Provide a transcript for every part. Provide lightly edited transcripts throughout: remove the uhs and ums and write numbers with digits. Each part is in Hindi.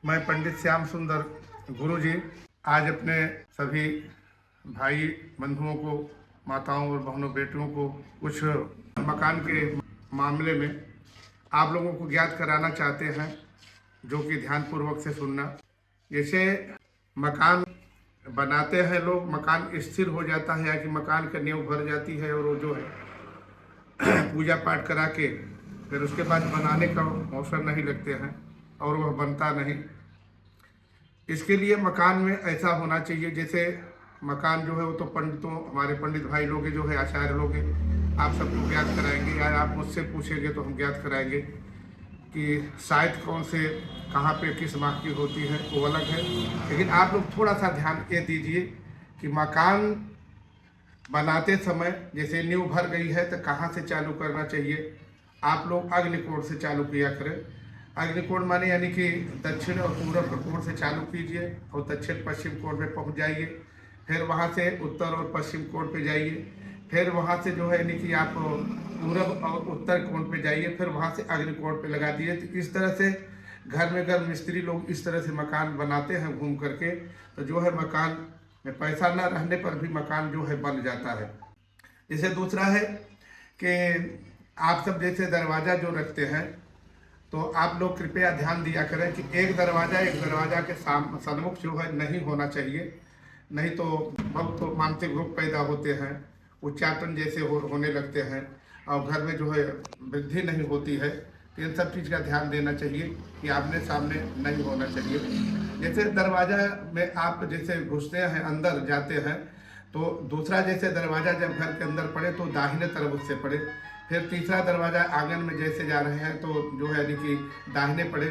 मैं पंडित श्याम सुंदर गुरुजी आज अपने सभी भाई बंधुओं को, माताओं और बहनों, बेटियों को कुछ मकान के मामले में आप लोगों को ज्ञात कराना चाहते हैं, जो कि ध्यानपूर्वक से सुनना। जैसे मकान बनाते हैं लोग, मकान स्थिर हो जाता है या कि मकान का नींव भर जाती है और वो जो है पूजा पाठ करा के फिर उसके बाद बनाने का अवसर नहीं लगते हैं और वह बनता नहीं। इसके लिए मकान में ऐसा होना चाहिए, जैसे मकान जो है वो तो पंडितों, हमारे पंडित भाई लोग जो है, आचार्य लोग आप सबको ज्ञात कराएंगे, या आप मुझसे पूछेंगे तो हम ज्ञात कराएंगे कि शायद कौन से कहाँ पे किस माह की होती है वो अलग है। लेकिन आप लोग थोड़ा सा ध्यान ये दीजिए कि मकान बनाते समय जैसे नींव भर गई है तो कहाँ से चालू करना चाहिए। आप लोग अग्निकोण से चालू किया करें। अग्निकोण माने यानी कि दक्षिण और पूर्व कोण से चालू कीजिए और दक्षिण पश्चिम कोण पे पहुंच जाइए। फिर वहां से उत्तर और पश्चिम कोण पे जाइए। फिर वहां से जो है यानी कि आप पूर्व और उत्तर कोण पे जाइए। फिर वहां से अग्निकोण पे लगा दिए। तो इस तरह से घर में अगर मिस्त्री लोग इस तरह से मकान बनाते हैं घूम करके, तो जो है मकान में पैसा न रहने पर भी मकान जो है बन जाता है। जैसे दूसरा है कि आप सब जैसे दरवाज़ा जो रखते हैं, तो आप लोग कृपया ध्यान दिया करें कि एक दरवाज़ा के सन्मुख जो है नहीं होना चाहिए। नहीं तो बहुत तो मानसिक रोग पैदा होते हैं, उच्चाटन जैसे होने लगते हैं और घर में जो है वृद्धि नहीं होती है। तो इन सब चीज़ का ध्यान देना चाहिए कि आमने सामने नहीं होना चाहिए। जैसे दरवाज़ा में आप जैसे घुसते हैं, अंदर जाते हैं, तो दूसरा जैसे दरवाज़ा जब घर के अंदर पड़े तो दाहिने तरफ उससे पड़े। फिर तीसरा दरवाज़ा आंगन में जैसे जा रहे हैं तो जो है यानी कि दाहिने पड़े।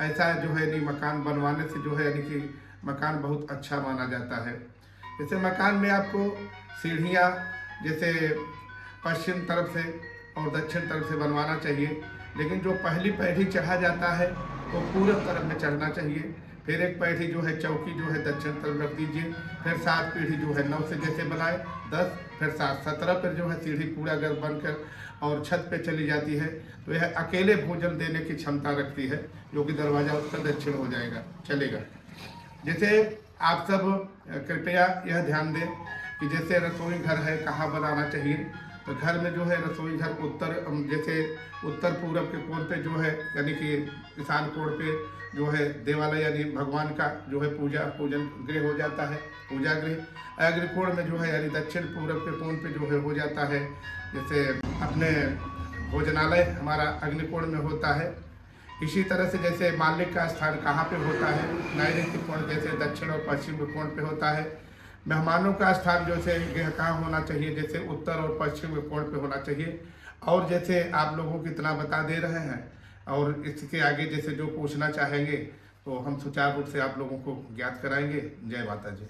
ऐसा जो है यानी मकान बनवाने से जो है यानी कि मकान बहुत अच्छा माना जाता है। जैसे मकान में आपको सीढ़ियाँ जैसे पश्चिम तरफ से और दक्षिण तरफ से बनवाना चाहिए। लेकिन जो पहली पीढ़ी चढ़ा जाता है तो पूर्व तरफ में चढ़ना चाहिए। फिर एक पीढ़ी जो है चौकी जो है दक्षिण तरफ रख दीजिए। फिर 7 पीढ़ी जो है 9 से जैसे बनाए 10, फिर 7, 17 पर जो है सीढ़ी पूरा अगर बनकर और छत पे चली जाती है तो यह अकेले भोजन देने की क्षमता रखती है, जो कि दरवाज़ा उसका दक्षिण हो जाएगा, चलेगा। जैसे आप सब कृपया यह ध्यान दें कि जैसे रसोई घर है कहाँ बनाना चाहिए, तो घर में जो है रसोई घर उत्तर, जैसे उत्तर पूर्व के कोण पे जो है यानी कि ईशान कोण पे जो है देवालय यानी भगवान का जो है पूजन गृह हो जाता है, पूजा गृह। अग्निकोण में जो है यानी दक्षिण पूर्व के कोण पे जो है हो जाता है। जैसे अपने भोजनालय हमारा अग्निकोण में होता है। इसी तरह से जैसे मालिक का स्थान कहाँ पे होता है, नैऋत्य कोण जैसे दक्षिण और पश्चिम कोण पे होता है। मेहमानों का स्थान जैसे गृह कहाँ होना चाहिए, जैसे उत्तर और पश्चिम कोण पे होना चाहिए। और जैसे आप लोगों को इतना बता दे रहे हैं और इसके आगे जैसे जो पूछना चाहेंगे तो हम सुचारू रूप से आप लोगों को ज्ञात कराएंगे। जय माता जी।